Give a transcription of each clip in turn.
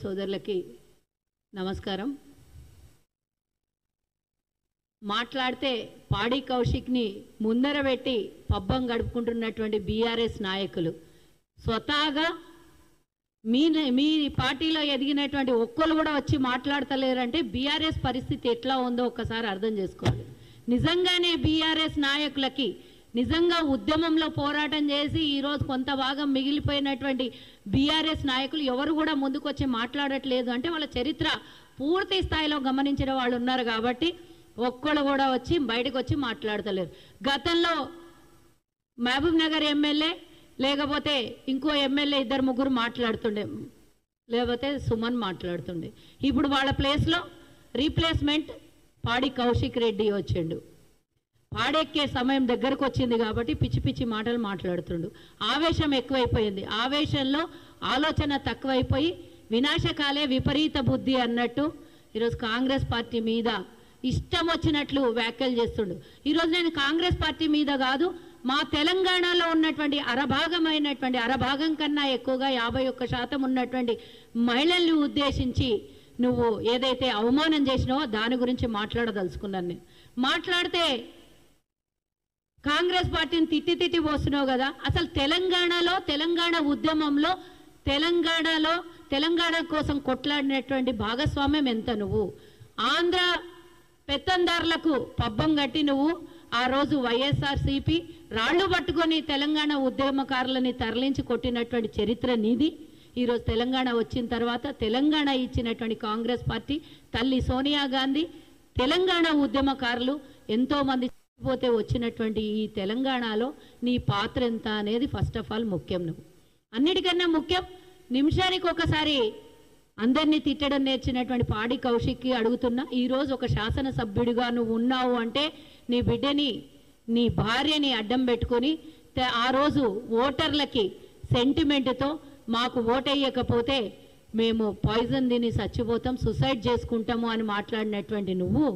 సోదరులకి నమస్కారం. మాట్లాడితే పాడి కౌశిక్ని ముందర పెట్టి పబ్బం గడుపుకుంటున్నటువంటి బీఆర్ఎస్ నాయకులు స్వతహాగా మీ పార్టీలో ఎదిగినటువంటి ఒక్కరు కూడా వచ్చి మాట్లాడతలేరంటే బీఆర్ఎస్ పరిస్థితి ఎట్లా ఉందో ఒక్కసారి అర్థం చేసుకోవాలి. నిజంగానే బీఆర్ఎస్ నాయకులకి నిజంగా ఉద్యమంలో పోరాటం చేసి ఈరోజు కొంత భాగం మిగిలిపోయినటువంటి బీఆర్ఎస్ నాయకులు ఎవరు కూడా ముందుకు వచ్చి మాట్లాడట్లేదు అంటే వాళ్ళ చరిత్ర పూర్తి స్థాయిలో గమనించిన వాళ్ళు ఉన్నారు కాబట్టి ఒక్కళ్ళు కూడా వచ్చి బయటకు వచ్చి మాట్లాడతలేరు. గతంలో మహబూబ్ నగర్ ఎమ్మెల్యే లేకపోతే ఇంకో ఎమ్మెల్యే ఇద్దరు ముగ్గురు మాట్లాడుతుండే, లేకపోతే సుమన్ మాట్లాడుతుండే. ఇప్పుడు వాళ్ళ ప్లేస్లో రీప్లేస్మెంట్ పాడి కౌశిక్ రెడ్డి వచ్చిండు. పాడెక్కే సమయం దగ్గరకు వచ్చింది కాబట్టి పిచ్చి పిచ్చి మాటలు మాట్లాడుతుండు. ఆవేశం ఎక్కువైపోయింది. ఆవేశంలో ఆలోచన తక్కువైపోయి వినాశకాలే విపరీత బుద్ధి అన్నట్టు ఈరోజు కాంగ్రెస్ పార్టీ మీద ఇష్టం వచ్చినట్లు వ్యాఖ్యలు చేస్తుండు. ఈరోజు నేను కాంగ్రెస్ పార్టీ మీద కాదు, మా తెలంగాణలో ఉన్నటువంటి అరభాగం కన్నా ఎక్కువగా 51% ఉన్నటువంటి మహిళల్ని ఉద్దేశించి నువ్వు ఏదైతే అవమానం చేసినావో దాని గురించి మాట్లాడదలుచుకున్నాను. నేను మాట్లాడితే కాంగ్రెస్ పార్టీని తిట్టి పోస్తున్నావు కదా. అసలు తెలంగాణ ఉద్యమంలో తెలంగాణ కోసం కొట్లాడినటువంటి భాగస్వామ్యం ఎంత? నువ్వు ఆంధ్ర పెత్తందారులకు పబ్బం కట్టి నువ్వు ఆ రోజు వైఎస్ఆర్సీపీ రాళ్లు పట్టుకొని తెలంగాణ ఉద్యమకారులని తరలించి కొట్టినటువంటి చరిత్ర నీది. ఈరోజు తెలంగాణ వచ్చిన తర్వాత తెలంగాణ ఇచ్చినటువంటి కాంగ్రెస్ పార్టీ తల్లి సోనియా గాంధీ తెలంగాణ ఉద్యమకారులు ఎంతోమంది పోతే వచ్చినటువంటి ఈ తెలంగాణలో నీ పాత్ర ఎంత అనేది ఫస్ట్ ఆఫ్ ఆల్ ముఖ్యం. నువ్వు అన్నిటికన్నా ముఖ్యం, నిమిషానికి ఒకసారి అందరినీ తిట్టడం నేర్చినటువంటి పాడి కౌశిక్కి అడుగుతున్నా, ఈరోజు ఒక శాసనసభ్యుడిగా నువ్వు ఉన్నావు అంటే నీ బిడ్డని నీ భార్యని అడ్డం పెట్టుకొని ఆ రోజు ఓటర్లకి సెంటిమెంట్తో మాకు ఓటేయకపోతే మేము పాయిజన్ తిని చచ్చిపోతాం, సూసైడ్ చేసుకుంటాము అని మాట్లాడినటువంటి నువ్వు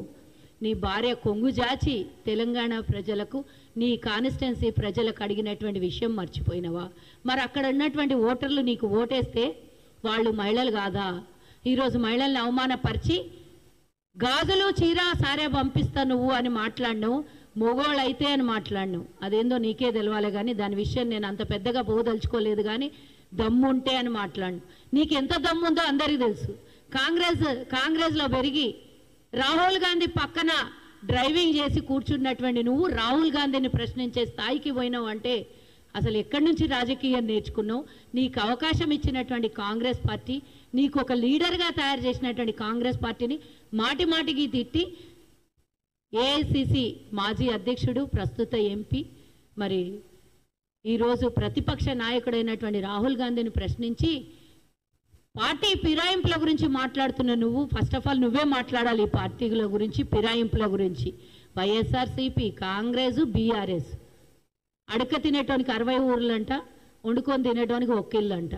నీ భార్య కొంగు జాచి తెలంగాణ ప్రజలకు నీ కాన్స్టిట్యున్సీ ప్రజలకు అడిగినటువంటి విషయం మర్చిపోయినవా? మరి అక్కడ ఉన్నటువంటి ఓటర్లు నీకు ఓటేస్తే వాళ్ళు మహిళలు కాదా? ఈరోజు మహిళల్ని అవమానపరిచి గాజులు చీర సారే పంపిస్తా నువ్వు అని మాట్లాడినావు, మొగోళ్ళు అయితే అని మాట్లాడినావు. అదేందో నీకే తెలవాలి కానీ దాని విషయం నేను అంత పెద్దగా పోదలుచుకోలేదు. కానీ దమ్ముంటే అని మాట్లాడినావు. నీకు ఎంత దమ్ముందో అందరికీ తెలుసు. కాంగ్రెస్లో పెరిగి రాహుల్ గాంధీ పక్కన డ్రైవింగ్ చేసి కూర్చున్నటువంటి నువ్వు రాహుల్ గాంధీని ప్రశ్నించే స్థాయికి పోయినావు అంటే అసలు ఎక్కడి నుంచి రాజకీయం నేర్చుకున్నావు? నీకు అవకాశం ఇచ్చినటువంటి కాంగ్రెస్ పార్టీ, నీకు ఒక లీడర్గా తయారు చేసినటువంటి కాంగ్రెస్ పార్టీని మాటికి తిట్టి ఏఐసిసి మాజీ అధ్యక్షుడు ప్రస్తుత ఎంపీ మరి ఈరోజు ప్రతిపక్ష నాయకుడైనటువంటి రాహుల్ గాంధీని ప్రశ్నించి పార్టీ ఫిరాయింపుల గురించి మాట్లాడుతున్న నువ్వు ఫస్ట్ ఆఫ్ ఆల్ నువ్వే మాట్లాడాలి. ఈ పార్టీల గురించి, ఫిరాయింపుల గురించి. వైఎస్ఆర్సీపీ, కాంగ్రెస్, బీఆర్ఎస్ అడక తినేటానికి 60 ఊర్లంట, వండుకొని తినేటానికి ఒక్క ఇల్లు అంట.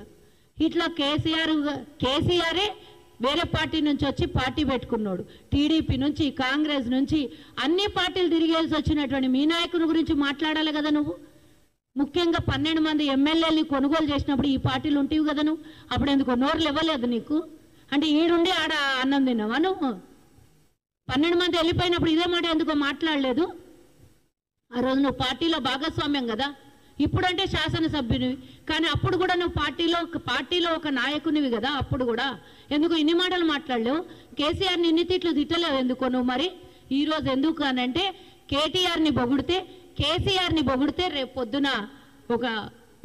ఇట్లా కేసీఆరే వేరే పార్టీ నుంచి వచ్చి పార్టీ పెట్టుకున్నాడు. టీడీపీ నుంచి, కాంగ్రెస్ నుంచి అన్ని పార్టీలు తిరిగేసి వచ్చినటువంటి మీ నాయకుని గురించి మాట్లాడాలి కదా నువ్వు. ముఖ్యంగా 12 మంది ఎమ్మెల్యేలని కొనుగోలు చేసినప్పుడు ఈ పార్టీలు ఉంటాయి కదా నువ్వు. అప్పుడు ఎందుకు నోరులు ఇవ్వలేదు నీకు? అంటే ఈడుండి ఆడ అన్నం తిన్నావా నువ్వు? 12 మంది వెళ్ళిపోయినప్పుడు ఇదే మాట ఎందుకో మాట్లాడలేదు? ఆ రోజు నువ్వు పార్టీలో భాగస్వామ్యం కదా. ఇప్పుడంటే శాసనసభ్యునివి, కానీ అప్పుడు కూడా నువ్వు పార్టీలో ఒక నాయకునివి కదా. అప్పుడు కూడా ఎందుకు ఇన్ని మాటలు మాట్లాడలేవు? కేసీఆర్ని ఇన్ని తిట్లు తిట్టలేవు ఎందుకో నువ్వు? మరి ఈరోజు ఎందుకు అనంటే కేసీఆర్ని పొగిడితే రేపు పొద్దున ఒక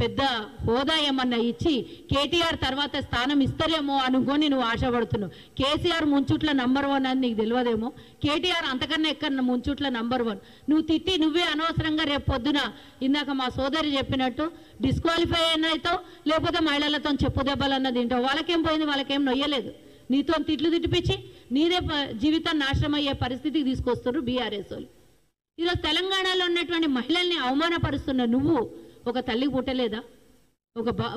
పెద్ద హోదా ఏమన్నా ఇచ్చి కేటీఆర్ తర్వాత స్థానం ఇస్తారేమో అనుకొని నువ్వు ఆశపడుతున్నావు. కేసీఆర్ ముంచుట్ల నంబర్ 1 అని నీకు తెలియదేమో. కేటీఆర్ అంతకన్నా ఎక్కడ ముంచుట్ల నంబర్ 1. నువ్వు తిట్టి నువ్వే అనవసరంగా రేపు పొద్దున ఇందాక మా సోదరి చెప్పినట్టు డిస్క్వాలిఫై అయినాయితావు, లేకపోతే మహిళలతో చెప్పు దెబ్బలన్న తింటావు. వాళ్ళకేం పోయింది? వాళ్ళకేం నొయ్యలేదు. నీతో తిట్లు తిట్టిపించి నీదే జీవితాన్ని నాశనం అయ్యే పరిస్థితికి తీసుకొస్తున్నారు బీఆర్ఎస్ వాళ్ళు. ఈరోజు తెలంగాణలో ఉన్నటువంటి మహిళల్ని అవమానపరుస్తున్న నువ్వు ఒక తల్లికి పుట్టలేదా?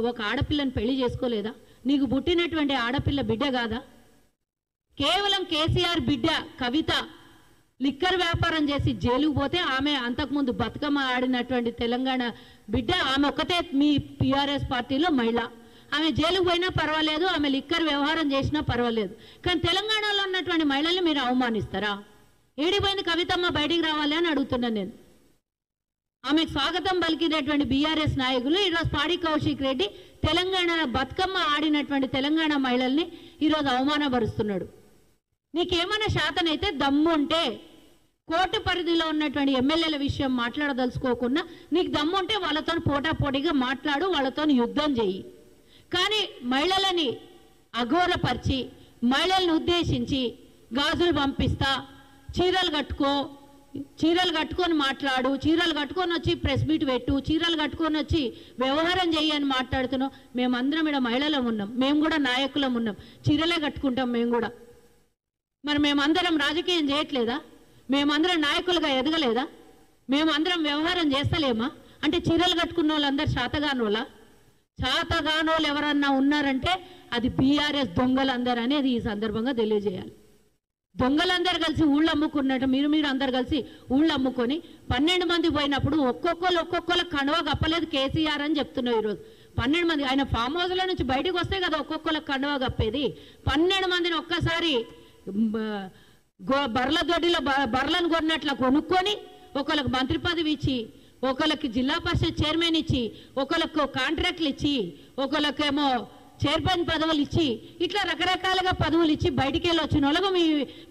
ఒక ఆడపిల్లని పెళ్లి చేసుకోలేదా? నీకు పుట్టినటువంటి ఆడపిల్ల బిడ్డ కాదా? కేవలం కేసీఆర్ బిడ్డ కవిత లిక్కర్ వ్యాపారం చేసి జైలుకు పోతే ఆమె అంతకుముందు బతుకమ్మ ఆడినటువంటి తెలంగాణ బిడ్డ, ఆమె ఒక్కతే మీ టీఆర్ఎస్ పార్టీలో మహిళ. ఆమె జైలుకు పోయినా పర్వాలేదు, ఆమె లిక్కర్ వ్యవహారం చేసినా పర్వాలేదు. కానీ తెలంగాణలో ఉన్నటువంటి మహిళల్ని మీరు అవమానిస్తారా? ఏడిపోయింది కవితమ్మ, బయటికి రావాలి అని అడుగుతున్నాను నేను. ఆమెకు స్వాగతం పలికినటువంటి బీఆర్ఎస్ నాయకులు ఈరోజు పాడి కౌశిక్ రెడ్డి తెలంగాణ బతుకమ్మ ఆడినటువంటి తెలంగాణ మహిళల్ని ఈరోజు అవమానపరుస్తున్నాడు. నీకేమైనా శాతనైతే దమ్ము ఉంటే కోర్టు పరిధిలో ఉన్నటువంటి ఎమ్మెల్యేల విషయం మాట్లాడదలుచుకోకుండా నీకు దమ్ము ఉంటే వాళ్ళతో పోటాపోటీగా మాట్లాడు, వాళ్ళతో యుద్ధం చెయ్యి. కానీ మహిళలని అఘోరపరిచి మహిళల్ని ఉద్దేశించి గాజులు పంపిస్తా, చీరలు కట్టుకొని మాట్లాడు, చీరలు కట్టుకొని వచ్చి ప్రెస్ మీట్ పెట్టు, చీరలు కట్టుకొని వచ్చి వ్యవహారం చేయని మాట్లాడుతున్నావు. మేమందరం ఇక్కడ మహిళలం ఉన్నాం, మేము కూడా నాయకులం ఉన్నాం, చీరలే కట్టుకుంటాం మేము కూడా. మరి మేమందరం రాజకీయం చేయట్లేదా? మేమందరం నాయకులుగా ఎదగలేదా? మేమందరం వ్యవహారం చేస్తలేమా? అంటే చీరలు కట్టుకున్న వాళ్ళందరూ శాతగానోళ్ళ? శాతగానోళ్ళు ఎవరన్నా ఉన్నారంటే అది బీఆర్ఎస్ దొంగలందరూ అనేది ఈ సందర్భంగా తెలియజేయాలి. దొంగలందరూ కలిసి ఊళ్ళు అమ్ముకున్నట్టు మీరు అందరు కలిసి ఊళ్ళు అమ్ముకొని 12 మంది పోయినప్పుడు ఒక్కొక్కరు కండువా కప్పలేదు కేసీఆర్ అని చెప్తున్నావు. ఈరోజు 12 మంది ఆయన ఫామ్ హౌస్లో నుంచి బయటకు వస్తే కదా ఒక్కొక్కరు కండువా కప్పేది. 12 మందిని ఒక్కసారి బర్ల దొడ్డిలో బర్లను కొన్నట్ల కొనుక్కొని ఒకళ్ళకి మంత్రి పదవి ఇచ్చి, ఒకళ్ళకి జిల్లా పరిషత్ చైర్మన్ ఇచ్చి, ఒకళ్ళకు కాంట్రాక్ట్లు ఇచ్చి, ఒకళ్ళకేమో చైర్మన్ పదవులు ఇచ్చి, ఇట్లా రకరకాలుగా పదవులు ఇచ్చి బయటికి వెళ్ళి వచ్చిన వాళ్ళకు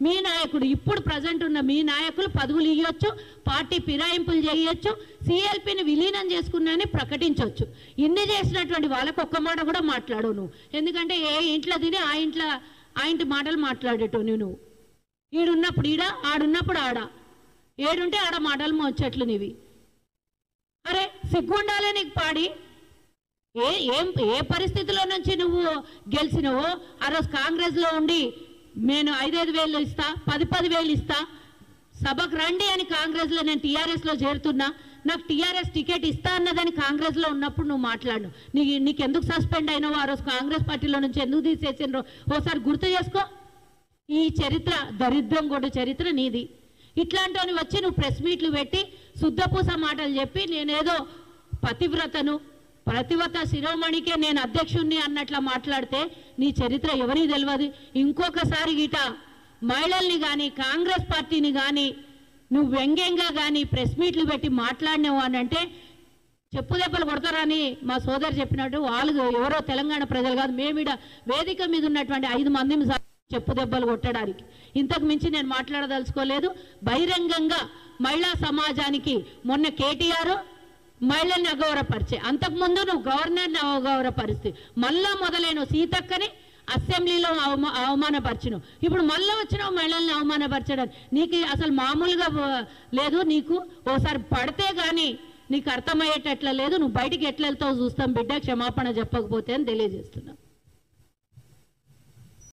మీ నాయకుడు ఇప్పుడు ప్రజెంట్ ఉన్న మీ నాయకులు పదవులు ఇవ్వచ్చు, పార్టీ ఫిరాయింపులు చేయొచ్చు, సిఎల్పిని విలీనం చేసుకున్నానని ప్రకటించవచ్చు. ఇన్ని చేసినటువంటి వాళ్ళకు ఒక్క మాట కూడా మాట్లాడవు నువ్వు. ఎందుకంటే ఏ ఇంట్లో తిని ఆ ఇంటి మాటలు మాట్లాడేటో నువ్వు. ఈడున్నప్పుడు ఈడ, ఆడున్నప్పుడు ఆడ, ఏడుంటే ఆడ మాటలు మోచెట్లు నీవి. అరే సిగ్గుండాలే నీకు పాడి. ఏ పరిస్థితిలో నుంచి నువ్వు గెలిచినవో ఆ రోజు కాంగ్రెస్లో ఉండి నేను 5,000 ఇస్తా, 10,000 ఇస్తా, సభకు రండి అని కాంగ్రెస్లో నేను టీఆర్ఎస్లో చేరుతున్నా, నాకు టీఆర్ఎస్ టికెట్ ఇస్తా అన్నదని కాంగ్రెస్లో ఉన్నప్పుడు నువ్వు మాట్లాడు. నీకెందుకు సస్పెండ్ అయినావో, ఆ రోజు కాంగ్రెస్ పార్టీలో నుంచి ఎందుకు తీసేసినో ఒకసారి గుర్తు చేసుకో. ఈ చరిత్ర దరిద్రం కూడా చరిత్ర నీది. ఇట్లాంటివని వచ్చి నువ్వు ప్రెస్ మీట్లు పెట్టి శుద్ధపూస మాటలు చెప్పి నేనేదో ప్రతివత శిరోమణికే నేను అధ్యక్షుణ్ణి అన్నట్లా మాట్లాడితే నీ చరిత్ర ఎవరికి తెలియదు. ఇంకొకసారి గిట మహిళల్ని కానీ కాంగ్రెస్ పార్టీని కానీ నువ్వు వ్యంగ్యంగా కానీ ప్రెస్ మీట్లు పెట్టి మాట్లాడినావు అని అంటే చెప్పు దెబ్బలు కొడతారని మా సోదరు చెప్పినట్టు వాళ్ళు ఎవరో తెలంగాణ ప్రజలు కాదు, మేమిడ వేదిక మీద ఉన్నటువంటి 5 మందిని చెప్పు దెబ్బలు కొట్టడానికి. ఇంతకు మించి నేను మాట్లాడదలుచుకోలేదు. బహిరంగంగా మహిళా సమాజానికి మొన్న కేటీఆర్ మహిళల్ని అగౌరవపరిచే, అంతకుముందు నువ్వు గవర్నర్ని అగౌరవపరిస్తే మళ్ళా మొదలైన సీతక్కని అసెంబ్లీలో అవమానపరిచినావు. ఇప్పుడు మళ్ళీ వచ్చినావు మహిళల్ని అవమానపరచడానికి. నీకు అసలు మామూలుగా లేదు. నీకు ఓసారి పడితే కానీ నీకు అర్థమయ్యేటట్ల లేదు. నువ్వు బయటికి ఎట్లా వెళ్తావు చూస్తాం బిడ్డ, క్షమాపణ చెప్పకపోతే అని తెలియజేస్తున్నా.